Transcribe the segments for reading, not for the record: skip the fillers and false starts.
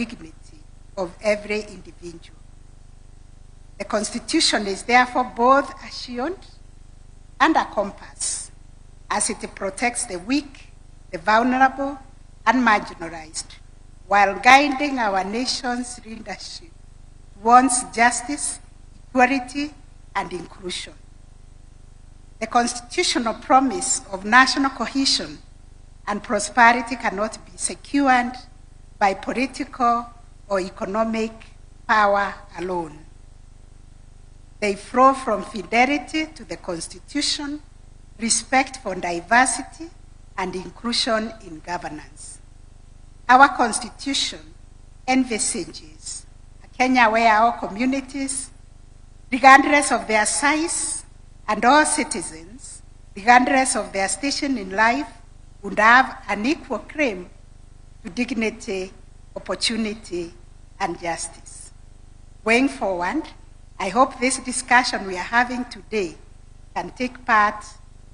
dignity of every individual. The Constitution is therefore both a shield and a compass, as it protects the weak, the vulnerable, and marginalized, while guiding our nation's leadership towards justice, equality, and inclusion. The constitutional promise of national cohesion and prosperity cannot be secured by political or economic power alone. They flow from fidelity to the Constitution, respect for diversity, and inclusion in governance. Our Constitution envisages a Kenya where all communities, regardless of their size, and all citizens, regardless of their station in life, would have an equal claim to dignity, opportunity, and justice. Going forward, I hope this discussion we are having today can take part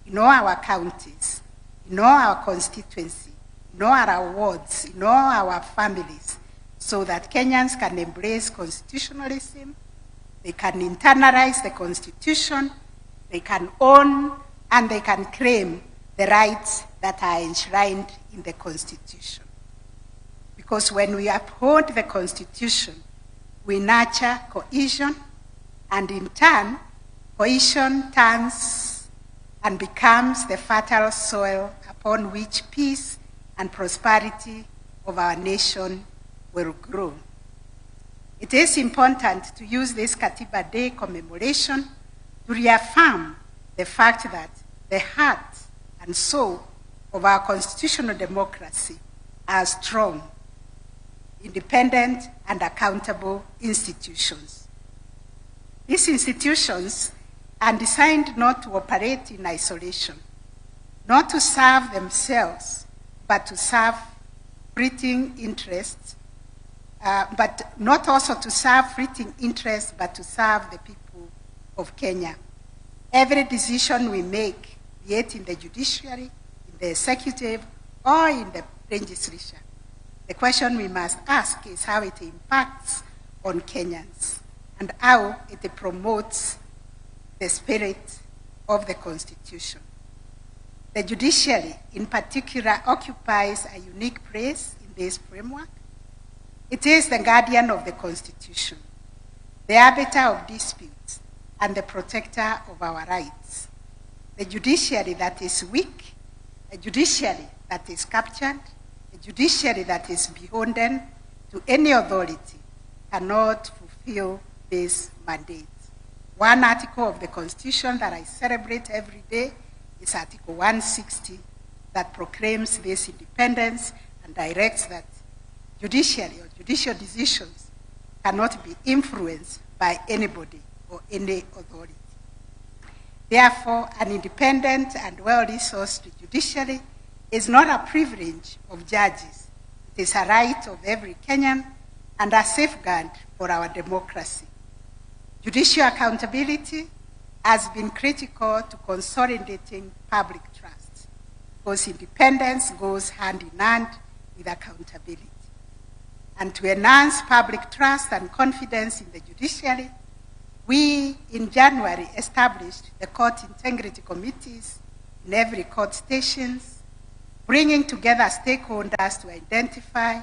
in all our counties, in all our constituency, in all our wards, in all our families, so that Kenyans can embrace constitutionalism, they can internalize the Constitution, they can own and they can claim the rights that are enshrined in the Constitution. Because when we uphold the Constitution, we nurture cohesion, and in turn, cohesion turns and becomes the fertile soil upon which peace and prosperity of our nation will grow. It is important to use this Katiba Day commemoration to reaffirm the fact that the heart and soul of our constitutional democracy are strong, independent, and accountable institutions. These institutions are designed not to operate in isolation, not to serve themselves, but to serve fleeting interests, but not also to serve fleeting interests, but to serve the people of Kenya. Every decision we make, be it in the judiciary, in the executive, or in the legislature, the question we must ask is how it impacts on Kenyans and how it promotes the spirit of the Constitution. The judiciary, in particular, occupies a unique place in this framework. It is the guardian of the Constitution, the arbiter of disputes, and the protector of our rights. The judiciary that is weak, a judiciary that is captured, a judiciary that is beholden to any authority cannot fulfill this mandate. One article of the Constitution that I celebrate every day is Article 160 that proclaims this independence and directs that judiciary or judicial decisions cannot be influenced by anybody or any authority. Therefore, an independent and well-resourced judiciary is not a privilege of judges. It is a right of every Kenyan and a safeguard for our democracy. Judicial accountability has been critical to consolidating public trust, because independence goes hand in hand with accountability. And to enhance public trust and confidence in the judiciary, we, in January, established the court integrity committees in every court stations, bringing together stakeholders to identify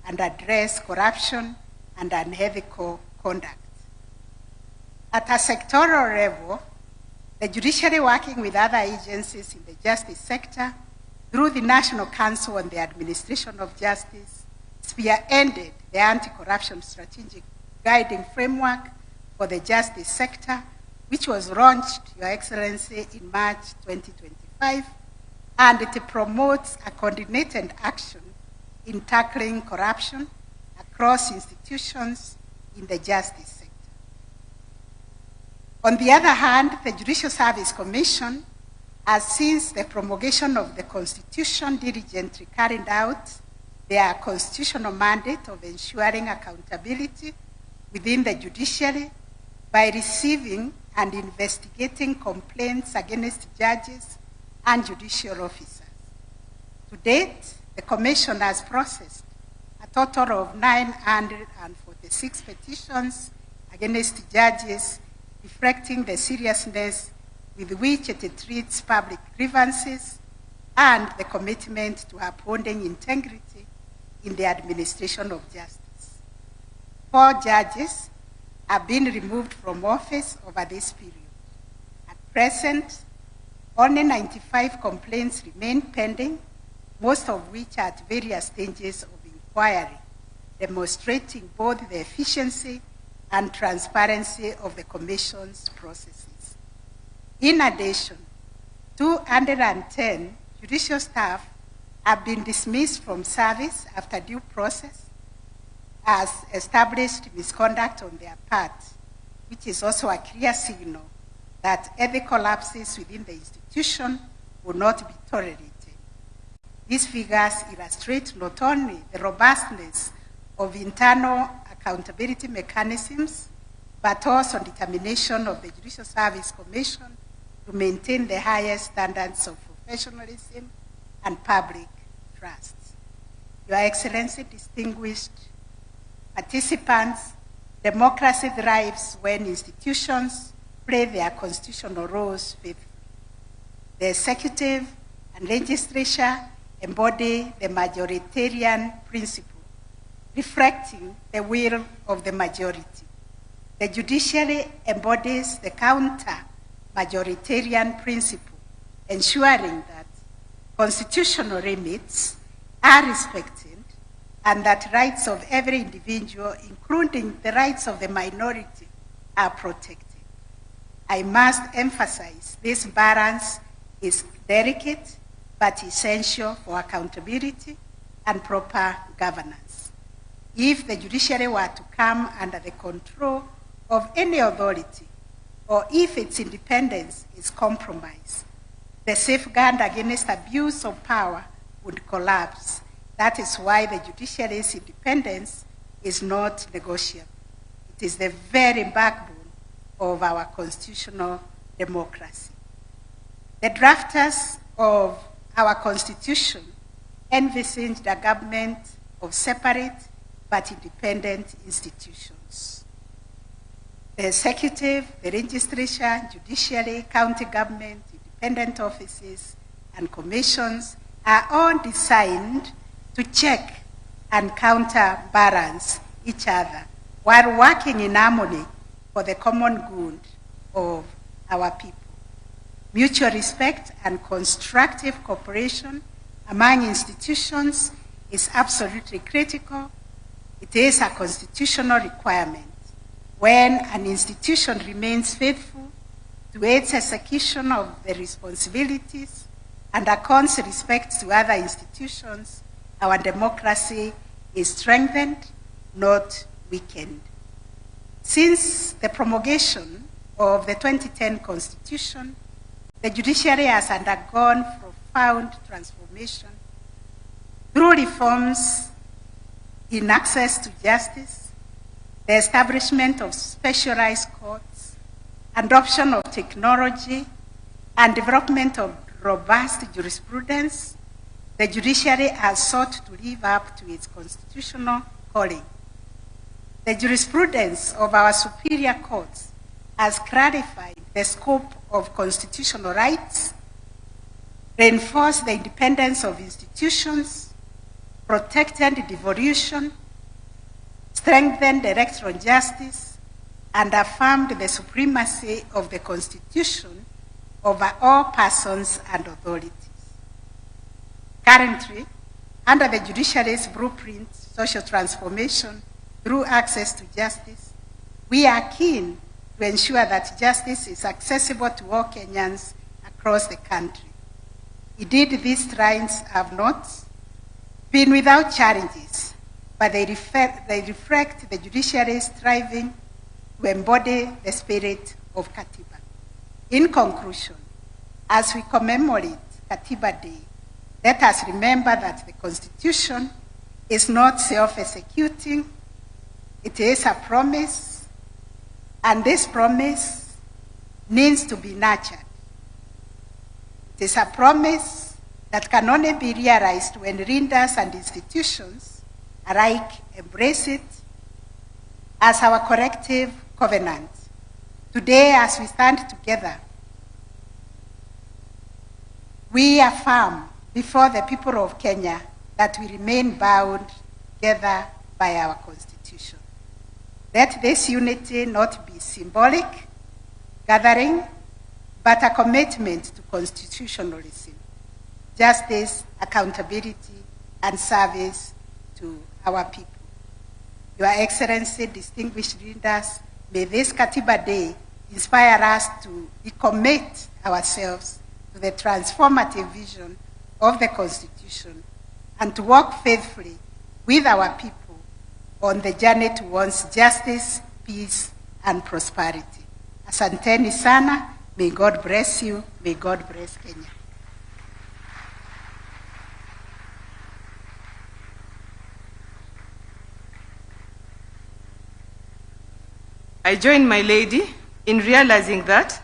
and address corruption and unethical conduct. At a sectoral level, the judiciary, working with other agencies in the justice sector, through the National Council on the Administration of Justice, spearheaded the Anti-Corruption Strategic Guiding Framework for the justice sector, which was launched, Your Excellency, in March 2025, and it promotes a coordinated action in tackling corruption across institutions in the justice sector. On the other hand, the Judicial Service Commission has, since the promulgation of the Constitution, diligently carried out their constitutional mandate of ensuring accountability within the judiciary by receiving and investigating complaints against judges and judicial officers. To date, the Commission has processed a total of 946 petitions against judges, reflecting the seriousness with which it treats public grievances and the commitment to upholding integrity in the administration of justice. 4 judges have been removed from office over this period. At present, only 95 complaints remain pending, most of which are at various stages of inquiry, demonstrating both the efficiency and transparency of the Commission's processes. In addition, 210 judicial staff have been dismissed from service after due process as established misconduct on their part, which is also a clear signal that ethical lapses within the institution will not be tolerated. These figures illustrate not only the robustness of internal accountability mechanisms, but also determination of the Judicial Service Commission to maintain the highest standards of professionalism and public trust. Your Excellency, distinguished participants, democracy thrives when institutions play their constitutional roles faithfully. The executive and legislature embody the majoritarian principle, reflecting the will of the majority. The judiciary embodies the counter-majoritarian principle, ensuring that constitutional limits are respected and that rights of every individual, including the rights of the minority, are protected. I must emphasize this balance is delicate but essential for accountability and proper governance. If the judiciary were to come under the control of any authority, or if its independence is compromised, the safeguard against abuse of power would collapse. That is why the judiciary's independence is not negotiable. It is the very backbone of our constitutional democracy. The drafters of our constitution envisaged a government of separate but independent institutions. The executive, the legislature, judiciary, county government, independent offices, and commissions are all designed to check and counterbalance each other while working in harmony for the common good of our people. Mutual respect and constructive cooperation among institutions is absolutely critical. It is a constitutional requirement. When an institution remains faithful to its execution of the responsibilities and accords respect to other institutions, our democracy is strengthened, not weakened. Since the promulgation of the 2010 Constitution, the judiciary has undergone profound transformation through reforms in access to justice, the establishment of specialized courts, adoption of technology, and development of robust jurisprudence. The judiciary has sought to live up to its constitutional calling. The jurisprudence of our superior courts has clarified the scope of constitutional rights, reinforced the independence of institutions, protected devolution, strengthened electoral justice, and affirmed the supremacy of the Constitution over all persons and authorities. Currently, under the judiciary's blueprint, social transformation through access to justice, we are keen to ensure that justice is accessible to all Kenyans across the country. Indeed, these strides have not been without challenges, but they reflect the judiciary's striving to embody the spirit of Katiba. In conclusion, as we commemorate Katiba Day, let us remember that the Constitution is not self-executing. It is a promise, and this promise needs to be nurtured. It is a promise that can only be realized when leaders and institutions alike embrace it as our collective covenant. Today, as we stand together, we affirm before the people of Kenya that we remain bound together by our Constitution. Let this unity not be symbolic gathering, but a commitment to constitutionalism, justice, accountability, and service to our people. Your Excellency, distinguished leaders, may this Katiba Day inspire us to recommit ourselves to the transformative vision of the Constitution and to work faithfully with our people on the journey towards justice, peace, and prosperity. Asanteni sana. May God bless you. May God bless Kenya. I join my lady in realizing that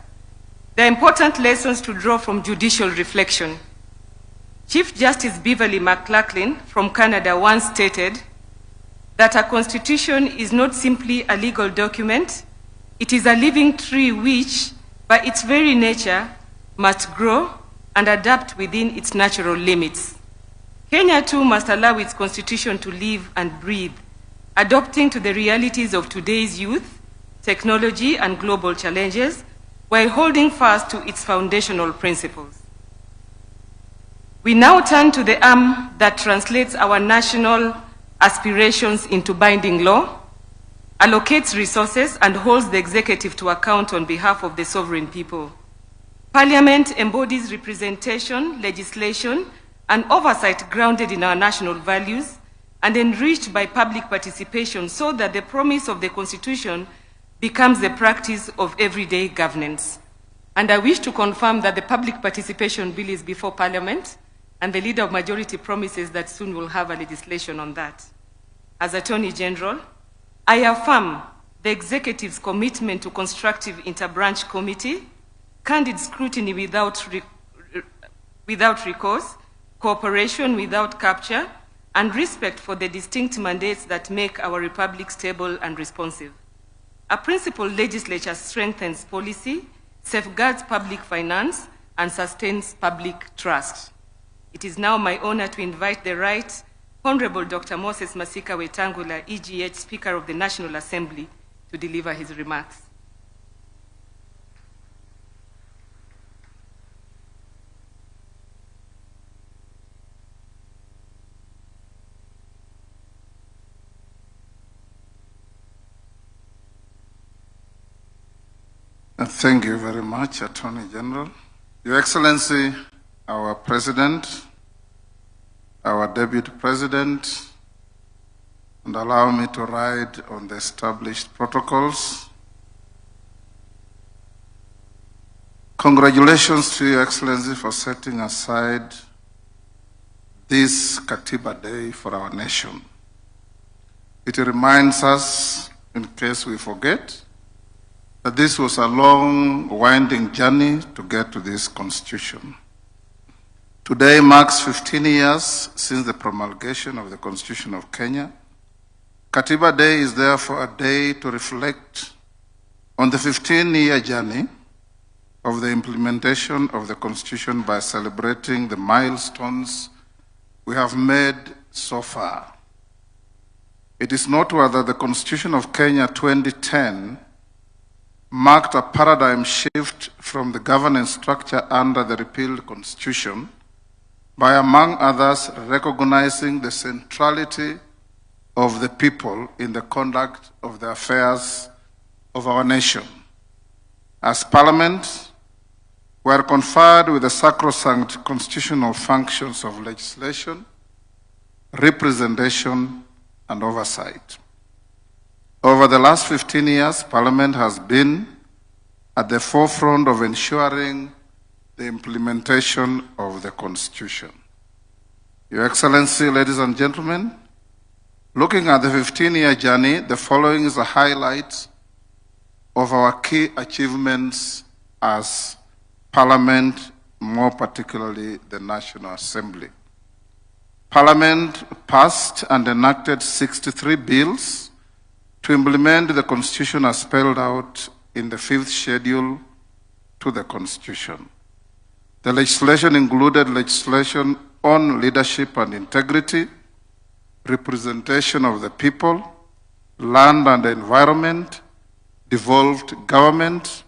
there are important lessons to draw from judicial reflection. Chief Justice Beverly McLaughlin from Canada once stated that a constitution is not simply a legal document, it is a living tree which, by its very nature, must grow and adapt within its natural limits. Kenya too must allow its constitution to live and breathe, adapting to the realities of today's youth, technology, and global challenges, while holding fast to its foundational principles. We now turn to the arm that translates our national aspirations into binding law, allocates resources, and holds the executive to account on behalf of the sovereign people. Parliament embodies representation, legislation, and oversight grounded in our national values and enriched by public participation so that the promise of the Constitution becomes the practice of everyday governance. And I wish to confirm that the public participation bill is before Parliament, and the Leader of Majority promises that soon we'll have a legislation on that. As Attorney General, I affirm the Executive's commitment to constructive interbranch committee, candid scrutiny without recourse, cooperation without capture, and respect for the distinct mandates that make our republic stable and responsive. A principled legislature strengthens policy, safeguards public finance, and sustains public trust. It is now my honor to invite the Right Honorable Dr. Moses Masika Wetangula, EGH Speaker of the National Assembly, to deliver his remarks. Thank you very much, Attorney General. Your Excellency, our President, our Deputy President, and allow me to ride on the established protocols. Congratulations to Your Excellency for setting aside this Katiba Day for our nation. It reminds us, in case we forget, that this was a long, winding journey to get to this Constitution. Today marks 15 years since the promulgation of the Constitution of Kenya. Katiba Day is therefore a day to reflect on the 15-year journey of the implementation of the Constitution by celebrating the milestones we have made so far. It is noteworthy that the Constitution of Kenya 2010 marked a paradigm shift from the governance structure under the repealed Constitution by, among others, recognizing the centrality of the people in the conduct of the affairs of our nation. As Parliament, we are conferred with the sacrosanct constitutional functions of legislation, representation, and oversight. Over the last 15 years, Parliament has been at the forefront of ensuring the implementation of the Constitution. Your Excellency, ladies and gentlemen, looking at the 15-year journey, the following is a highlight of our key achievements as Parliament, more particularly the National Assembly. Parliament passed and enacted 63 bills to implement the Constitution as spelled out in the 5th schedule to the Constitution. The legislation included legislation on leadership and integrity, representation of the people, land and environment, devolved government,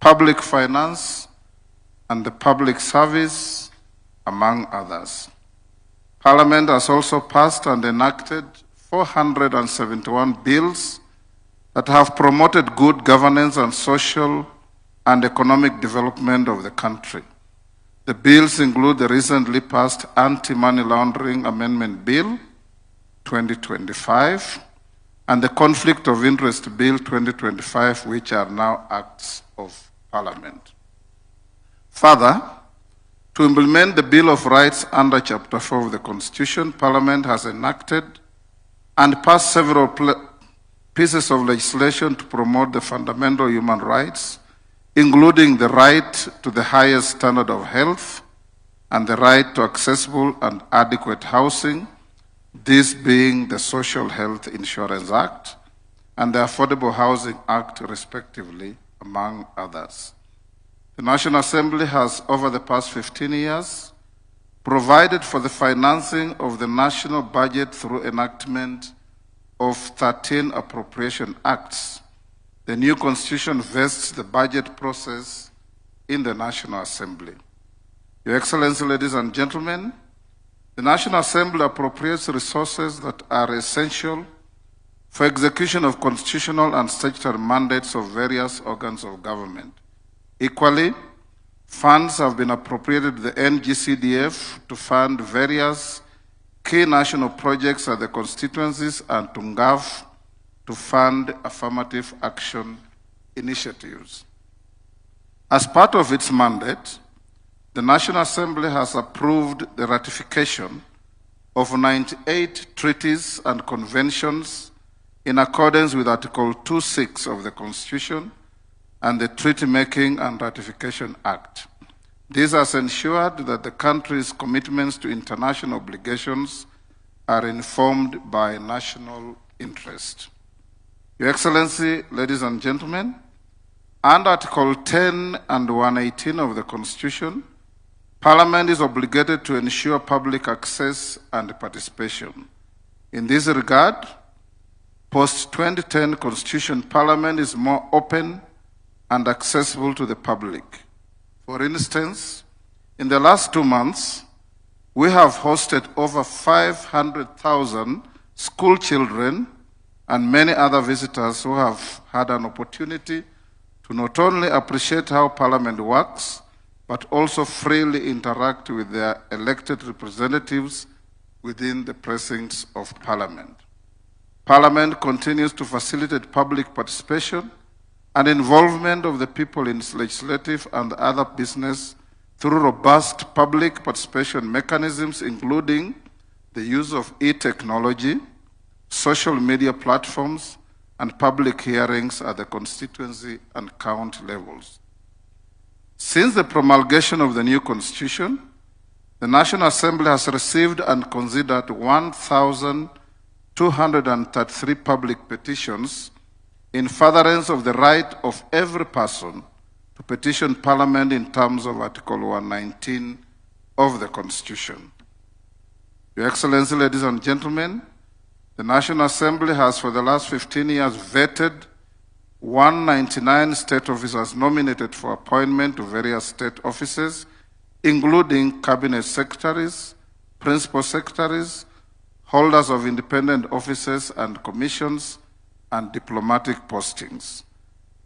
public finance, and the public service, among others. Parliament has also passed and enacted 471 bills that have promoted good governance and social and economic development of the country. The bills include the recently passed Anti-Money Laundering Amendment Bill 2025 and the Conflict of Interest Bill 2025, which are now acts of Parliament. Further, to implement the Bill of Rights under Chapter 4 of the Constitution, Parliament has enacted and passed several pieces of legislation to promote the fundamental human rights, including the right to the highest standard of health and the right to accessible and adequate housing, this being the Social Health Insurance Act and the Affordable Housing Act, respectively, among others. The National Assembly has, over the past 15 years, provided for the financing of the national budget through enactment of 13 appropriation acts. The new Constitution vests the budget process in the National Assembly. Your Excellency, ladies and gentlemen, the National Assembly appropriates resources that are essential for execution of constitutional and statutory mandates of various organs of government. Equally, funds have been appropriated to the NGCDF to fund various key national projects at the constituencies and to NGAF to fund affirmative action initiatives. As part of its mandate, the National Assembly has approved the ratification of 98 treaties and conventions in accordance with Article 26 of the Constitution and the Treaty Making and Ratification Act. This has ensured that the country's commitments to international obligations are informed by national interest. Your Excellency, ladies and gentlemen, under Article 10 and 118 of the Constitution, Parliament is obligated to ensure public access and participation. In this regard, post-2010 Constitution, Parliament is more open and accessible to the public. For instance, in the last 2 months, we have hosted over 500,000 school children and many other visitors who have had an opportunity to not only appreciate how Parliament works, but also freely interact with their elected representatives within the precincts of Parliament. Parliament continues to facilitate public participation and involvement of the people in its legislative and other business through robust public participation mechanisms, including the use of e-technology, social media platforms, and public hearings at the constituency and county levels. Since the promulgation of the new Constitution, the National Assembly has received and considered 1,233 public petitions in furtherance of the right of every person to petition Parliament in terms of Article 119 of the Constitution. Your Excellency, ladies and gentlemen, the National Assembly has for the last 15 years vetted 199 state officers nominated for appointment to various state offices, including cabinet secretaries, principal secretaries, holders of independent offices and commissions, and diplomatic postings.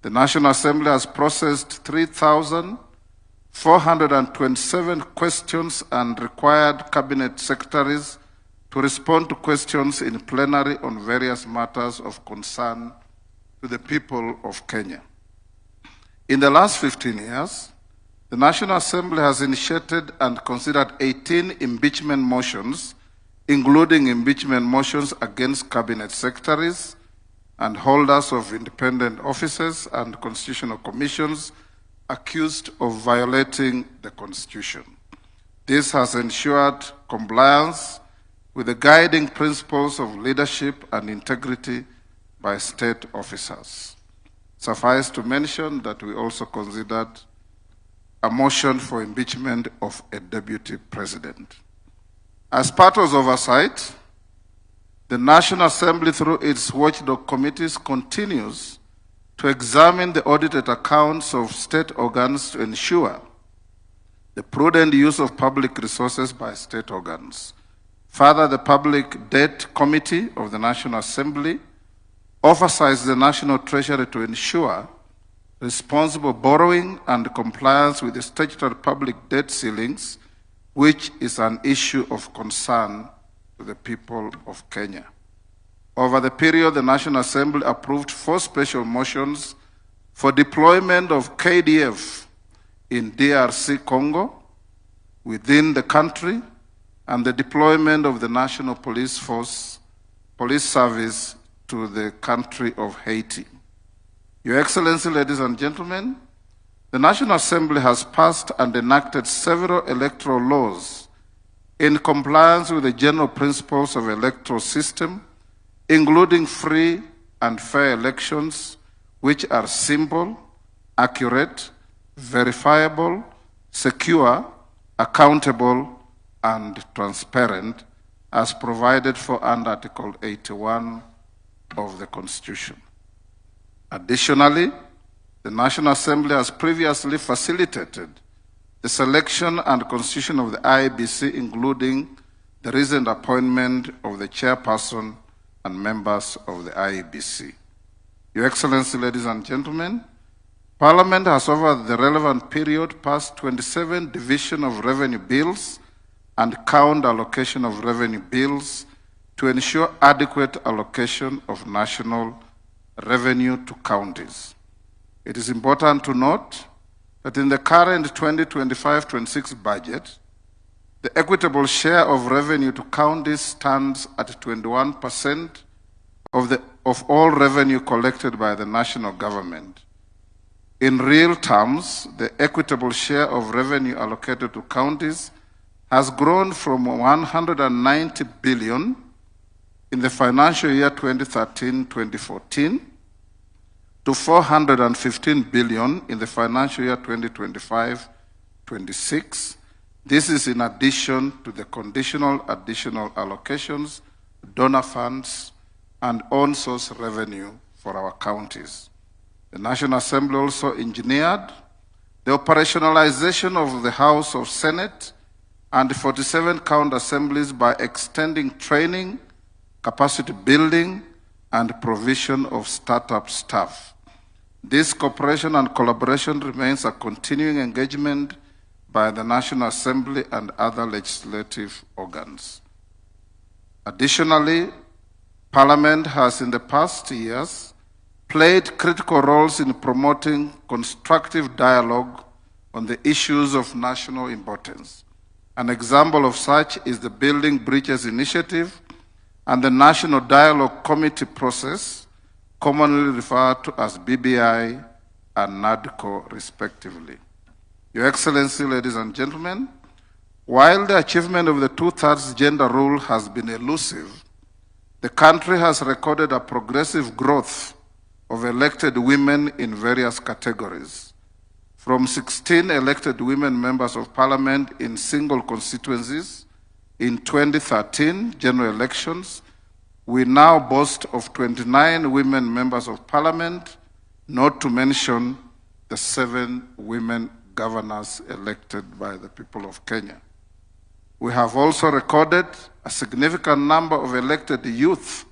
The National Assembly has processed 3,427 questions and required cabinet secretaries to respond to questions in plenary on various matters of concern to the people of Kenya. In the last 15 years, the National Assembly has initiated and considered 18 impeachment motions, including impeachment motions against cabinet secretaries and holders of independent offices and constitutional commissions accused of violating the Constitution. This has ensured compliance with the guiding principles of leadership and integrity by state officers. Suffice to mention that we also considered a motion for impeachment of a deputy president. As part of oversight, the National Assembly, through its watchdog committees, continues to examine the audited accounts of state organs to ensure the prudent use of public resources by state organs. Further, the Public Debt Committee of the National Assembly oversights the National Treasury to ensure responsible borrowing and compliance with the statutory public debt ceilings, which is an issue of concern to the people of Kenya. Over the period, the National Assembly approved 4 special motions for deployment of KDF in DRC Congo, within the country, and the deployment of the National Police Service to the country of Haiti. Your Excellency, ladies and gentlemen, the National Assembly has passed and enacted several electoral laws in compliance with the general principles of the electoral system, including free and fair elections, which are simple, accurate, verifiable, secure, accountable, and transparent, as provided for under Article 81 of the Constitution. Additionally, the National Assembly has previously facilitated the selection and constitution of the IEBC, including the recent appointment of the chairperson and members of the IEBC. Your Excellency, ladies and gentlemen, Parliament has over the relevant period passed 27 division of revenue bills and count allocation of revenue bills to ensure adequate allocation of national revenue to counties. It is important to note that in the current 2025-26 budget, the equitable share of revenue to counties stands at 21% of all revenue collected by the national government. In real terms, the equitable share of revenue allocated to counties has grown from 190 billion in the financial year 2013-2014 to 415 billion in the financial year 2025-26. This is in addition to the conditional additional allocations, donor funds, and on-source revenue for our counties. The National Assembly also engineered the operationalization of the House of Senate and 47 county assemblies by extending training, capacity building, and provision of startup staff. This cooperation and collaboration remains a continuing engagement by the National Assembly and other legislative organs. Additionally, Parliament has in the past years played critical roles in promoting constructive dialogue on the issues of national importance. An example of such is the Building Bridges Initiative and the National Dialogue Committee process, commonly referred to as BBI and NADCO, respectively. Your Excellency, ladies and gentlemen, while the achievement of the 2/3 gender rule has been elusive, the country has recorded a progressive growth of elected women in various categories. From 16 elected women members of parliament in single constituencies in 2013 general elections, we now boast of 29 women members of parliament, not to mention the 7 women governors elected by the people of Kenya. We have also recorded a significant number of elected youth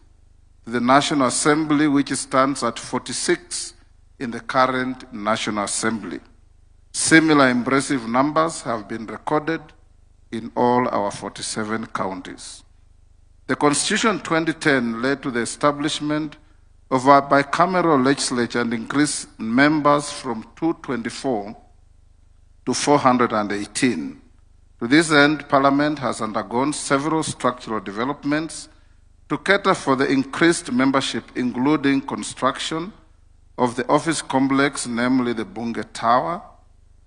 to the National Assembly, which stands at 46 in the current National Assembly. Similar impressive numbers have been recorded in all our 47 counties. The Constitution 2010 led to the establishment of a bicameral legislature and increased members from 224 to 418. To this end, Parliament has undergone several structural developments to cater for the increased membership, including construction of the office complex, namely the Bunge Tower,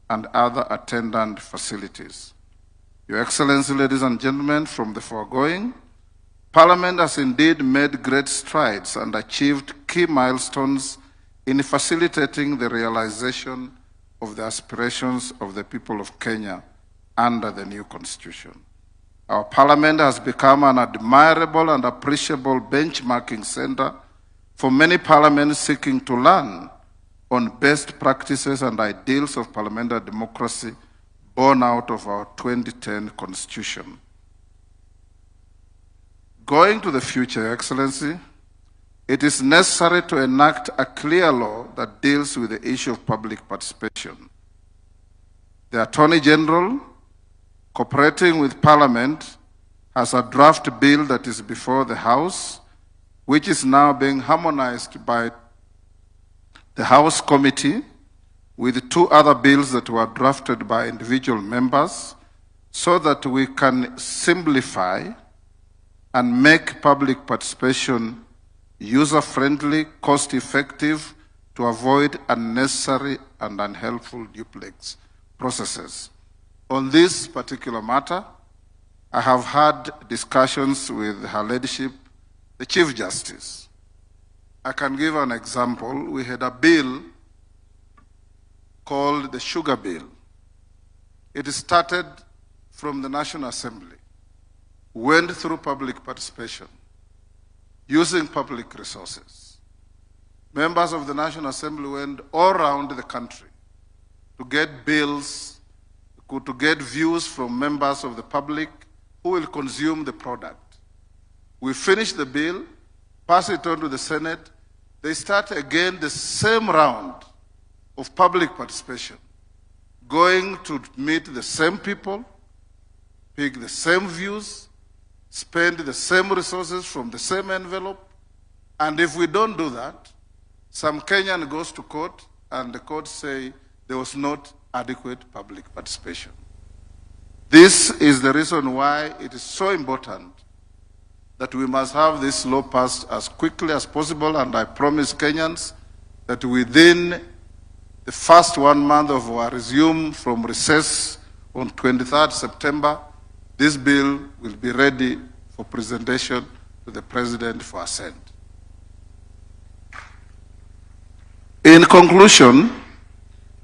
and other attendant facilities. Your Excellency, ladies and gentlemen, from the foregoing, Parliament has indeed made great strides and achieved key milestones in facilitating the realization of the aspirations of the people of Kenya under the new constitution. Our Parliament has become an admirable and appreciable benchmarking center for many parliaments seeking to learn on best practices and ideals of parliamentary democracy born out of our 2010 constitution. Going to the future, Your Excellency, it is necessary to enact a clear law that deals with the issue of public participation. The Attorney General, cooperating with Parliament, has a draft bill that is before the House, which is now being harmonized by the House Committee with two other bills that were drafted by individual members so that we can simplify and make public participation user-friendly, cost-effective to avoid unnecessary and unhelpful duplex processes. On this particular matter, I have had discussions with Her Ladyship, the Chief Justice. I can give an example. We had a bill called the Sugar Bill. It started from the National Assembly, went through public participation, using public resources. Members of the National Assembly went all around the country to get bills, to get views from members of the public who will consume the product. We finish the bill, pass it on to the Senate. They start again the same round of public participation, going to meet the same people, pick the same views, spend the same resources from the same envelope, and if we don't do that, some Kenyan goes to court and the court say there was not adequate public participation. This is the reason why it is so important that we must have this law passed as quickly as possible, and I promise Kenyans that within the first 1 month of our resume from recess on 23rd September, this bill will be ready for presentation to the President for assent. In conclusion,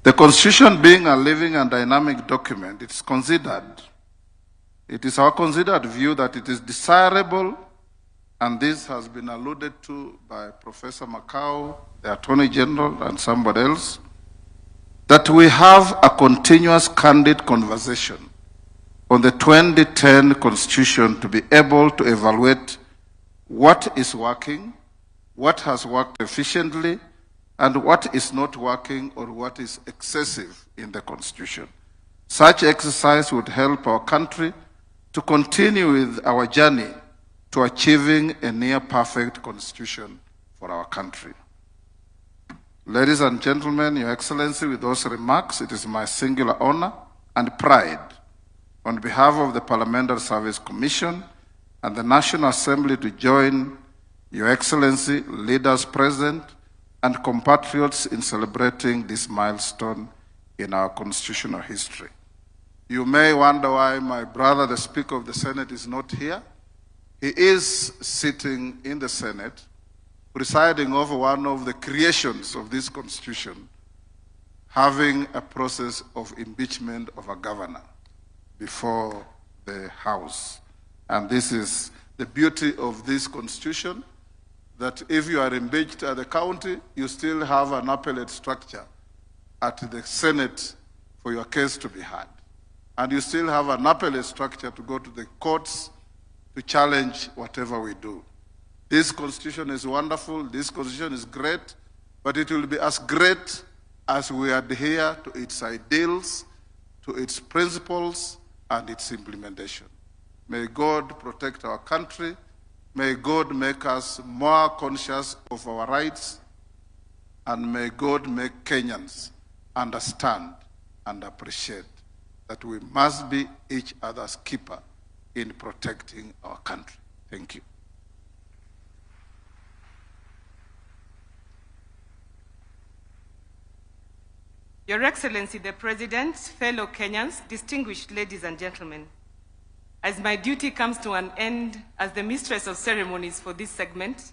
the Constitution being a living and dynamic document, it is our considered view that it is desirable, and this has been alluded to by Professor Makau, the Attorney General, and somebody else, that we have a continuous candid conversation on the 2010 Constitution to be able to evaluate what is working, what has worked efficiently, and what is not working or what is excessive in the Constitution. Such exercise would help our country to continue with our journey to achieving a near-perfect Constitution for our country. Ladies and gentlemen, Your Excellency, with those remarks, it is my singular honor and pride on behalf of the Parliamentary Service Commission and the National Assembly to join Your Excellency, leaders present, and compatriots in celebrating this milestone in our constitutional history. You may wonder why my brother, the Speaker of the Senate, is not here. He is sitting in the Senate, presiding over one of the creations of this Constitution, having a process of impeachment of a governor before the House. And this is the beauty of this Constitution, that if you are impeached at the county, you still have an appellate structure at the Senate for your case to be heard. And you still have an appellate structure to go to the courts to challenge whatever we do. This Constitution is wonderful, this Constitution is great, but it will be as great as we adhere to its ideals, to its principles, and its implementation. May God protect our country. May God make us more conscious of our rights, and may God make Kenyans understand and appreciate that we must be each other's keeper in protecting our country. Thank you. Your Excellency, the President, fellow Kenyans, distinguished ladies and gentlemen, As my duty comes to an end as the mistress of ceremonies for this segment,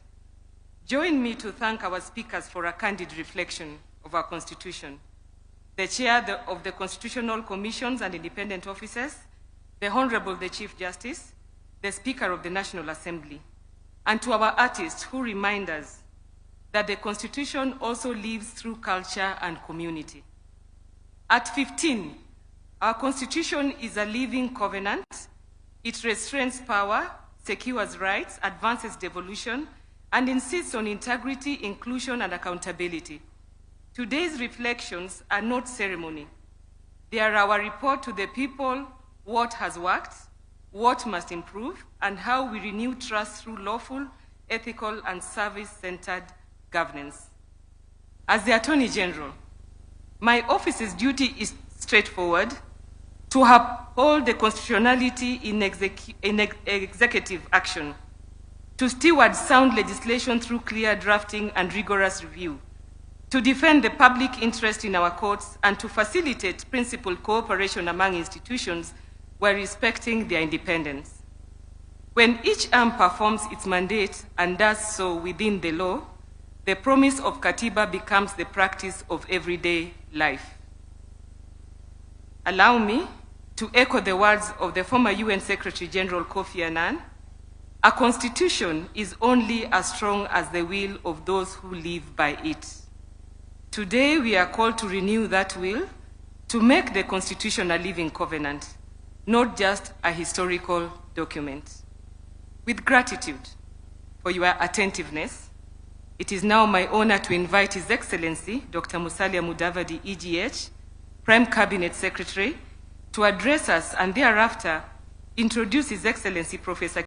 join me to thank our speakers for a candid reflection of our Constitution, the Chair of the Constitutional Commissions and Independent Officers, the Honorable the Chief Justice, the Speaker of the National Assembly, and to our artists who remind us that the Constitution also lives through culture and community. At 15, our Constitution is a living covenant. It restrains power, secures rights, advances devolution, and insists on integrity, inclusion, and accountability. Today's reflections are not ceremony. They are our report to the people, what has worked, what must improve, and how we renew trust through lawful, ethical, and service-centered governance. As the Attorney General, my office's duty is straightforward: to uphold the constitutionality in executive action, to steward sound legislation through clear drafting and rigorous review, to defend the public interest in our courts, and to facilitate principled cooperation among institutions while respecting their independence. When each arm performs its mandate and does so within the law, the promise of Katiba becomes the practice of everyday life. Allow me to echo the words of the former UN Secretary General Kofi Annan: a constitution is only as strong as the will of those who live by it. Today, we are called to renew that will, to make the Constitution a living covenant, not just a historical document. With gratitude for your attentiveness, it is now my honor to invite His Excellency, Dr. Musalia Mudavadi, EGH, Prime Cabinet Secretary, to address us and thereafter introduce His Excellency Professor